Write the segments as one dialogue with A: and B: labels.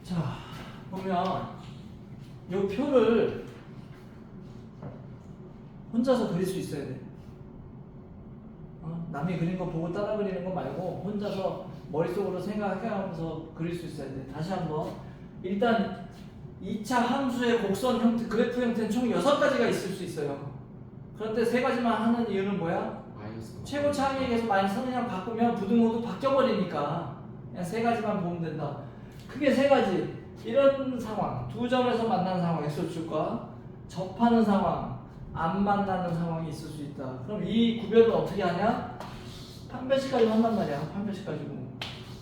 A: 자, 보면 이 표를 혼자서 그릴 수 있어야 돼. 남이 그린 거 보고 따라 그리는 거 말고 혼자서 머릿속으로 생각해가면서 그릴 수 있어야 돼. 다시 한번. 일단 2차 함수의 곡선 형태, 그래프 형태는 총 6가지가 있을 수 있어요. 그런데 3가지만 하는 이유는 뭐야? 최고 차항에서 마이너스 선이랑 바꾸면 부등호도 바뀌어버리니까 그냥 3가지만 보면 된다. 크게 3가지. 이런 상황, 두 점에서 만나는 상황, x축과 접하는 상황, 안 만나는 상황이 있을 수 있다. 그럼 이 구별을 어떻게 하냐? 판별식 가지고 한단 말이야. 판별식 가지고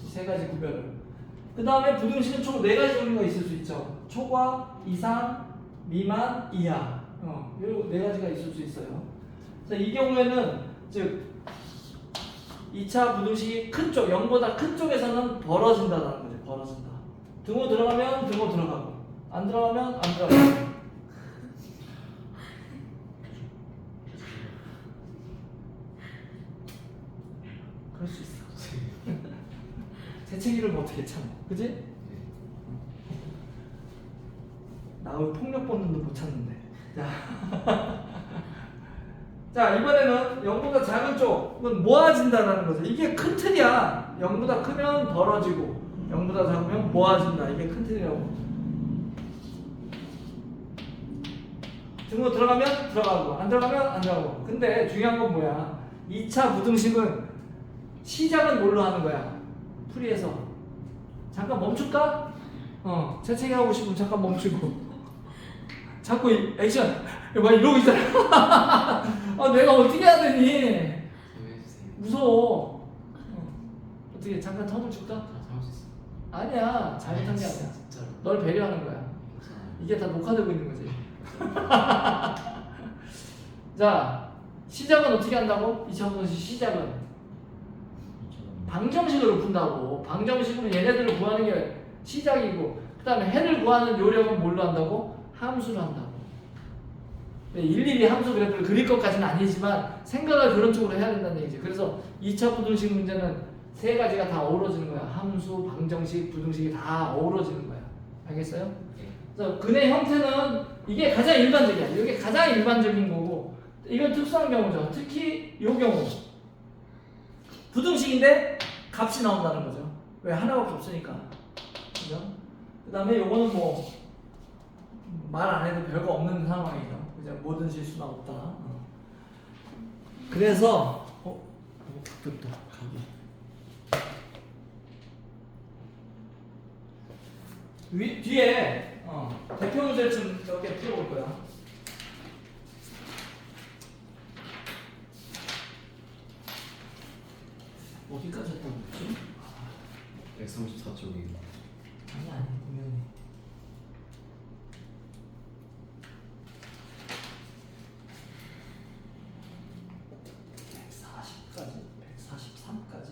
A: 이 3가지 구별을. 그 다음에 부등식은 총 4가지 종류가 있을 수 있죠. 초과, 이상, 미만, 이하. 요 4가지가 있을 수 있어요. 자, 이 경우에는 즉 2차 부등식이 큰 쪽, 0보다 큰 쪽에서는 벌어진다는 거죠. 벌어진다. 등호 들어가면 등호 들어가고, 안 들어가면 안 들어가고. 그럴 수 있어. 재채기를 뭐 어떻게 참아, 그지? 나 왜 폭력 본능도 못 참는데. 자, 이번에는 0보다 작은 쪽은 모아진다는 거죠. 이게 큰 틀이야. 0보다 크면 벌어지고 0보다 작으면 모아진다. 이게 큰 틀이라고. 등호 들어가면 들어가고 안 들어가면 안 들어가고. 근데 중요한 건 뭐야? 2차 부등식은 시작은 뭘로 하는 거야? 풀이에서. 잠깐 멈출까? 재채기 하고 싶으면 잠깐 멈추고. 자꾸 액션 막 이러고 있잖아. 내가 어떻게 해야 되니? 무서워. 어떻게 잠깐 텀을 줄까? 아니야, 잘못한 게 아니야. 널 배려하는 거야. 이게 다 녹화되고 있는 거지. 자, 시작은 어떻게 한다고? 2차 부등식 시작은 방정식으로 푼다고. 방정식으로 얘네들을 구하는 게 시작이고, 그 다음에 해를 구하는 요령은 뭘로 한다고? 함수로 한다고. 일일이 함수 그래프를 그릴 것까지는 아니지만 생각을 그런 쪽으로 해야 된다는 얘기지. 그래서 2차 부등식 문제는 3가지가 다 어우러지는 거야. 함수, 방정식, 부등식이 다 어우러지는 거야. 알겠어요? 그래서 근의 형태는 이게 가장 일반적이야. 이게 가장 일반적인 거고, 이건 특수한 경우죠. 특히 이 경우 부등식인데 값이 나온다는 거죠. 왜? 하나밖에 없으니까. 그죠? 그 다음에 요거는 뭐 말 안 해도 별거 없는 상황이죠. 그죠? 모든 실수는 없다. 그래서 바뀌었다. 뒤에 대표 문제를 좀 몇 개 풀어볼 거야. 어디까지 했다고 했지?
B: 134쪽이
A: 아니 보면 140까지? 143까지?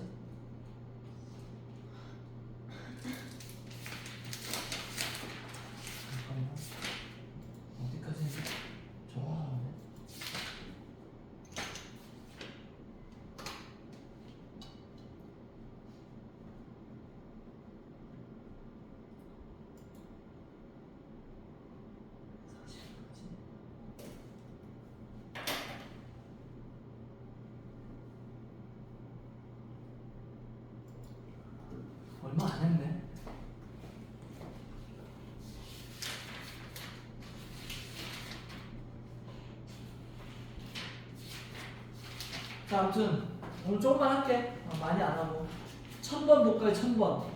A: 잠깐만, 어디까지 했지? 정확하네. 얼마 안 했네. 자, 아무튼 오늘 조금만 할게. 많이 안 하고 1000번 볼까요? 1000번.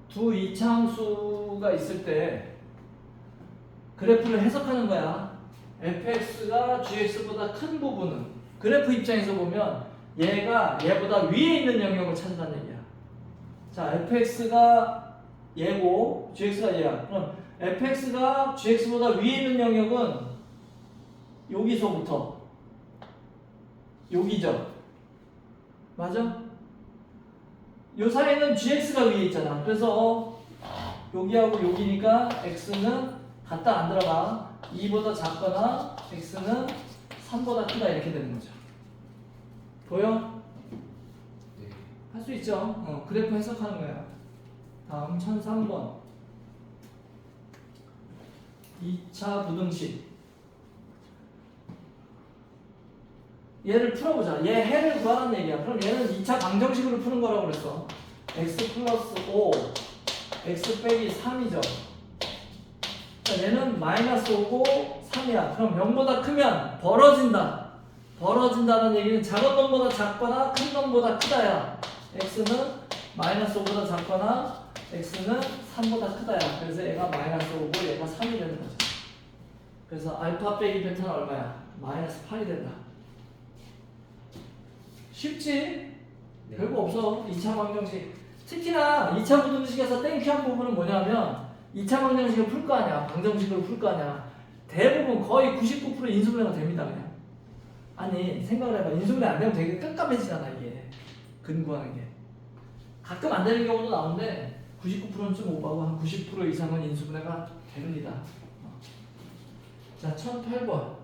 A: 두 이차함수가 있을 때 그래프를 해석하는 거야. fx가 gx보다 큰 부분은 그래프 입장에서 보면 얘가 얘보다 위에 있는 영역을 찾는다는 얘기야. 자, fx가 얘고 gx가 얘야. 그럼 fx가 gx보다 위에 있는 영역은 여기서부터 여기죠. 맞아? 요 사이는 gx가 위에 있잖아. 그래서 여기하고 여기니까 x는 갖다 안 들어가. 2보다 작거나 x는 3보다 크다 이렇게 되는 거죠. 보여?
B: 네.
A: 할 수 있죠. 그래프 해석하는 거야. 다음 1003번 2차 부등식. 얘를 풀어보자. 얘 해를 구하라는 얘기야. 그럼 얘는 2차 방정식으로 푸는 거라고 그랬어. x 플러스 5 x 빼기 3이죠. 그러니까 얘는 마이너스 5고 3이야. 그럼 0보다 크면 벌어진다. 벌어진다는 얘기는 작은 놈보다 작거나 큰 놈보다 크다야. x는 마이너스 5보다 작거나 x는 3보다 크다야. 그래서 얘가 마이너스 5고 얘가 3이 되는 거죠. 그래서 알파 빼기 베타는 얼마야? 마이너스 8이 된다. 쉽지?
B: 네.
A: 별거 없어. 2차 방정식. 특히나 2차 부등식에서 땡큐한 부분은 뭐냐면 2차 방정식을 풀 거 아니야. 방정식으로 풀 거 아니야. 대부분 거의 99% 인수분해가 됩니다. 그냥. 아니 생각을 해봐. 인수분해 안 되면 되게 깜깜해지잖아 이게. 근구하는 게. 가끔 안 되는 경우도 나오는데 99%는 좀 오버하고 한 90% 이상은 인수분해가 됩니다. 자 1008번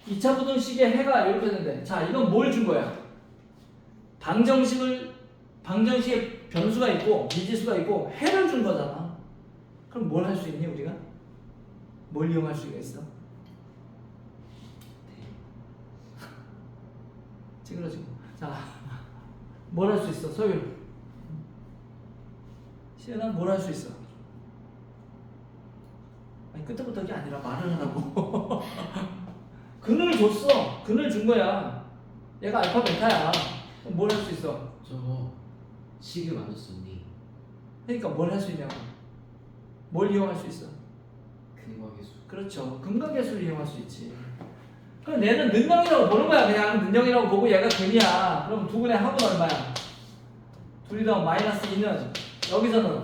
A: 2차 부등식의 해가 이렇게 되는데, 자, 이건 뭘 준 거야? 방정식에 변수가 있고, 미지수가 있고, 해를 준 거잖아. 그럼 뭘 할 수 있니, 우리가? 뭘 이용할 수가 있어? 찌그러지고. 자, 뭘 할 수 있어, 소율? 시연아, 뭘 할 수 있어? 아니, 끄떡끄떡이 아니라 말을 하라고. 근을 줬어. 근을 준 거야. 얘가 알파 베타야. 그럼 뭘 할 수 있어?
B: 저거 식을 만들었니?
A: 그러니까 뭘 할 수 있냐고. 뭘 이용할 수 있어?
B: 근거계수.
A: 그렇죠. 근각계수를 이용할 수 있지. 그럼 얘는 능력이라고 보는 거야. 그냥 능력이라고 보고 얘가 근이야. 그럼 두 분의 합은 얼마야? 둘이 더 마이너스 2는 여기서는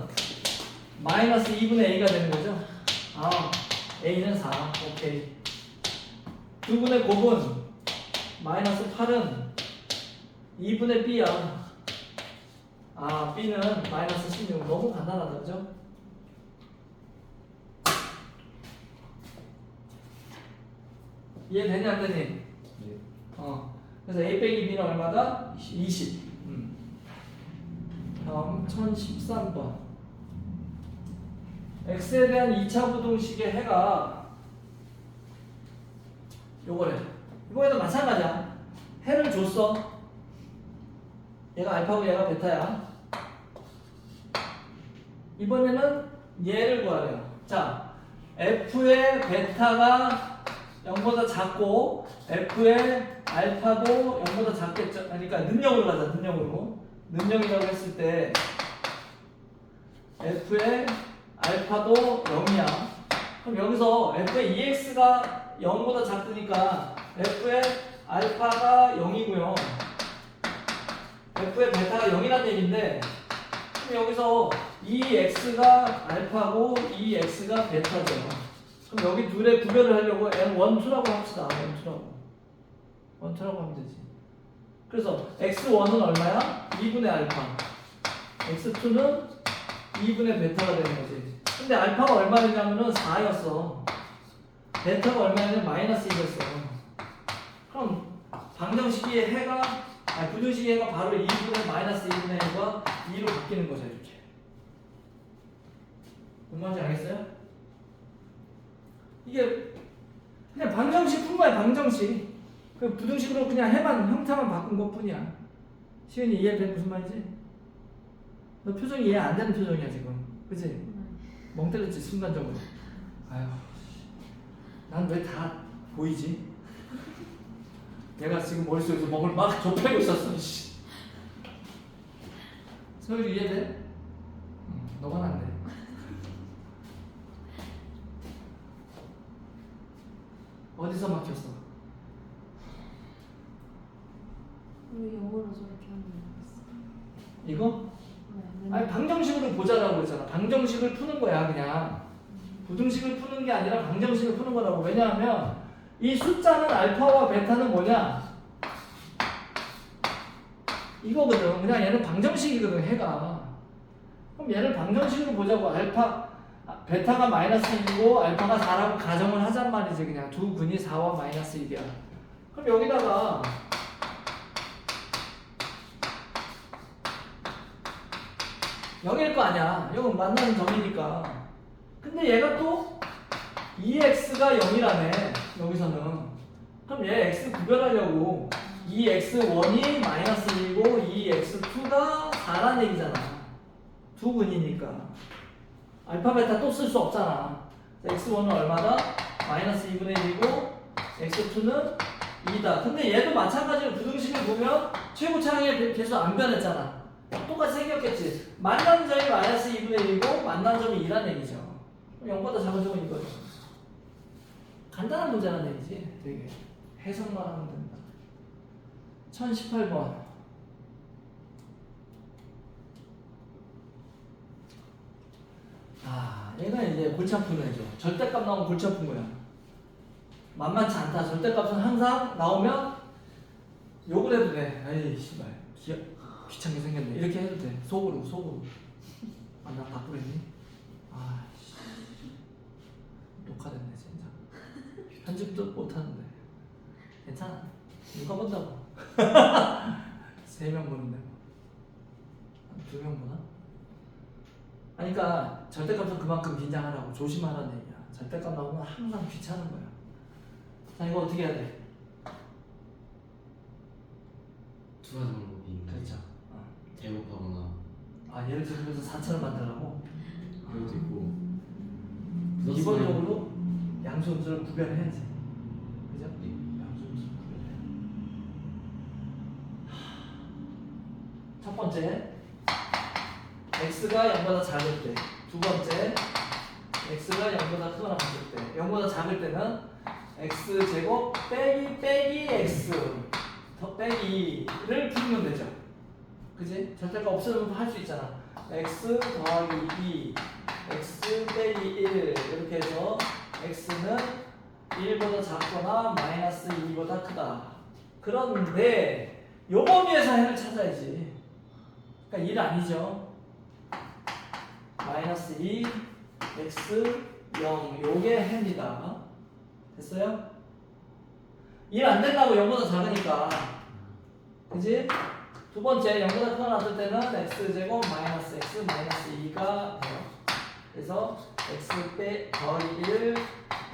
A: 마이너스 2분의 a가 되는 거죠. 아, a는 4. 오케이. 두 분의 곱은 마이너스 8은 2분의 b야. 아, b는 마이너스 16. 너무 간단하다, 그죠? 이해되냐, 안 되니?
B: 네.
A: 그래서 a 빼기 b는 얼마다? 20. 다음 1013번. x에 대한 2차 부등식의 해가 요거래. 이번에도 마찬가지야. 해를 줬어. 얘가 알파고 얘가 베타야. 이번에는 얘를 구하래요. 자, f의 베타가 0보다 작고 f의 알파도 0보다 작겠죠. 그러니까 능력으로 가자. 능력이라고 했을 때 f의 알파도 0이야. 그럼 여기서 f의 ex가 0보다 작으니까 f의 알파가 0이고요. f의 베타가 0이란 얘기인데, 그럼 여기서 이 x가 알파고 이 x가 베타죠. 그럼 여기 둘의 구별을 하려고 n12라고 합시다. n2라고 하면 되지. 그래서 x1은 얼마야? 2분의 알파. x2는 2분의 베타가 되는 거지. 근데 알파가 얼마 되냐면은 4였어. 베타가 얼마냐면 마이너스 1이었어. 그럼 방정식의 해가, 부등식의 해가 바로 2분의 마이너스 2분의 1과 2로 바뀌는 거죠, 이렇게. 뭔 말인지 알겠어요? 이게 그냥 방정식 푼 거야, 방정식. 그 부등식으로 그냥 해만, 형태만 바꾼 것 뿐이야. 시은이 이해돼? 무슨 말인지? 너 표정이 이해 안 되는 표정이야, 지금. 그치? 멍 때렸지, 순간적으로. 아휴, 난 왜 다 보이지? 내가 지금 머릿속에서 멍을 막 좁히고 있었어, 씨. 소율이 이해돼? 너만 안 돼. 어디서 막혔어?
C: 왜 영어로 저렇게 하는 거였어?
A: 이거?
C: 네.
A: 아니 방정식으로 보자라고 했잖아. 방정식을 푸는 거야 그냥. 부등식을 푸는 게 아니라 방정식을 푸는 거라고. 왜냐하면 이 숫자는 알파와 베타는 뭐냐? 이거거든. 그냥 얘는 방정식이거든 해가. 그럼 얘를 방정식으로 보자고. 베타가 마이너스 1이고 알파가 4라고 가정을 하잔 말이지. 그냥 두 근이 4와 마이너스 1이야. 그럼 여기다가 0일 거 아니야. 이건 만나는 점이니까. 근데 얘가 또 2x가 0이라네. 여기서는. 그럼 얘 x 구별하려고 2x1이 마이너스 1이고 2x2가 4라는 얘기잖아. 두 근이니까. 알파 베타 또 쓸 수 없잖아. x1은 얼마다? 마이너스 2분의 1이고 x2는 2다. 근데 얘도 마찬가지로 부등식을 보면 최고차항의 개수 안 변했잖아. 똑같이 생겼겠지. 만난 점이 마이너스 2분의 1이고 만난 점이 2라는 얘기죠. 0보다 작은 점은 이거죠. 간단한 문제라는 얘기지. 되게 해석만 하면 된다. 1018번. 얘가 이제 골치 아픈 애죠. 절대값 나오면 골치 아픈 거야. 만만치 않다. 절대값은 항상 나오면 욕을 해도 돼. 에이 씨발 귀찮게 생겼네. 이렇게 해도 돼. 속으로. 나 바꾸랬니? 씨. 녹화됐네 진짜. 편집도 못하는데. 괜찮아. 누가 본다고. 3명 보는데. 2명 보나? 그러니까 절대값은 그만큼 긴장하라고. 조심하라는 얘기야. 절대값 나오면 항상 귀찮은 거야. 자, 이거 어떻게 해야 돼?
B: 두 가지 방법이 있는데
A: 그렇죠.
B: 대곱하거나
A: 예를 들어서 4천을 만들라고?
B: 그것도 있고
A: 기본적으로 양수음수를 구별해야지. 그죠? 양수음수 구별해. 첫 번째, x가 0보다 작을 때. 두 번째, x가 0보다 크거나 같을 때. 0보다 작을 때는 x제곱 빼기 x 더 빼기 2를 풀면 되죠. 그지? 절대값 없으면 할 수 있잖아. x 더하기 2 x 빼기 1 이렇게 해서 x는 1보다 작거나 마이너스 2보다 크다. 그런데 요 범위에서 해를 찾아야지. 그러니까 1 아니죠. 마이너스 2 x 0 요게 해입니다. 됐어요? 1 안 된다고 0보다 작으니까. 그지? 두 번째 0보다 크거나 같을 때는 x제곱 마이너스 x 마이너스 2가 돼요. 그래서 x 더하기 1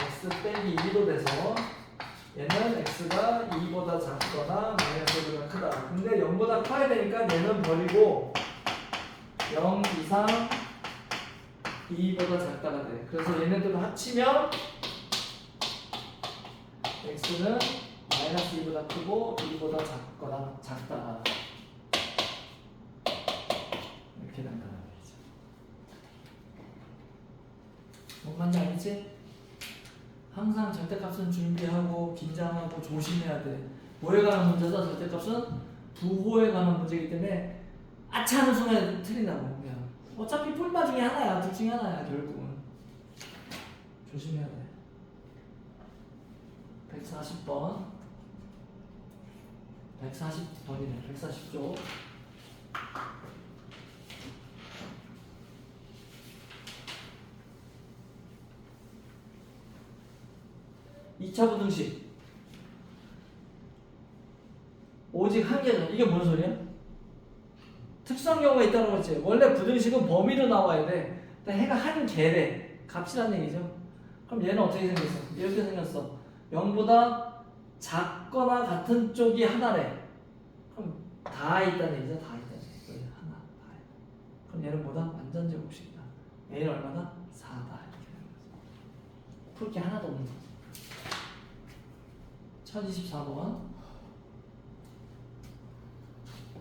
A: x 빼기 2로 돼서 얘는 x가 2보다 작거나 마이너스 1보다 크다. 근데 0보다 커야 되니까 얘는 버리고 0 이상 2보다 작다가 돼. 그래서 얘네들을 합치면 x는 마이너스 2보다 크고 2보다 작거나 작다. 이렇게 된다는 얘기죠. 뭔 말인지 알겠지? 항상 절대값은 준비하고 긴장하고 조심해야 돼. 뭐에 관한 문제다? 절대값은 부호에 관한 문제이기 때문에 아차 하는 순간에 틀린다고. 그냥 어차피 뿔마 중에 하나야. 둘 중에 하나야 결국은. 조심해야 돼. 140번 140번이네. 140쪽 2차 부등식 오직 한 개죠. 이게 뭔 소리야? 특수한 경우가 있다고 그랬지. 원래 부등식은 범위로 나와야 돼. 근데 해가 한 개래. 값이라는 얘기죠. 그럼 얘는 어떻게 생겼어? 이렇게 생겼어. 0보다 작거나 같은 쪽이 하나래. 그럼 다 있다는 얘기죠. 다 있다는 얘기. 하나, 다 있다. 그럼 얘는 뭐다? 완전 제곱식이다. 얘는 얼마다? 4다. 이렇게 되는 거죠. 풀 게 하나도 없는 거죠. 1024번.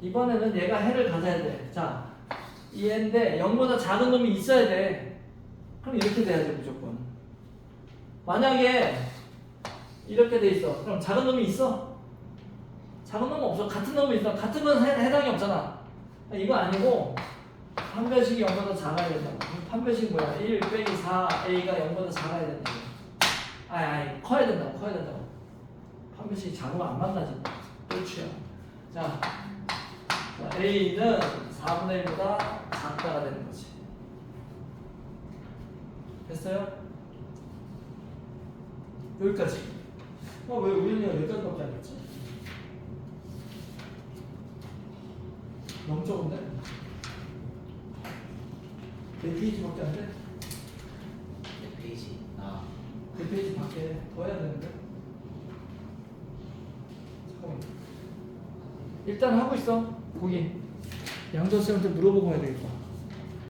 A: 이번에는 얘가 해를 가져야 돼. 자, 이 애인데 0보다 작은 놈이 있어야 돼. 그럼 이렇게 돼야지 무조건. 만약에 이렇게 돼 있어. 그럼 작은 놈이 있어? 작은 놈은 없어. 같은 놈이 있어. 같은 건 해당이 없잖아. 이거 아니고 판별식이 0보다 작아야 된다고. 판별식 뭐야? 1 빼기 4a가 0보다 작아야 된다. 아니 커야 된다고. 커야 된다고. 판별식이 작으면 안 만나지. 꼴추야. 자 a는 4분의 1보다 작다가 되는 거지. 됐어요? 여기까지. 왜 우연히가 여기까지밖에 안 했지? 너무 적은데? 4페이지밖에 안 돼?
B: 몇 페이지?
A: 4페이지밖에 더 해야 되는데? 잠깐만. 일단 하고 있어. 거기 양조쌤한테 물어보고 해야 되겠다.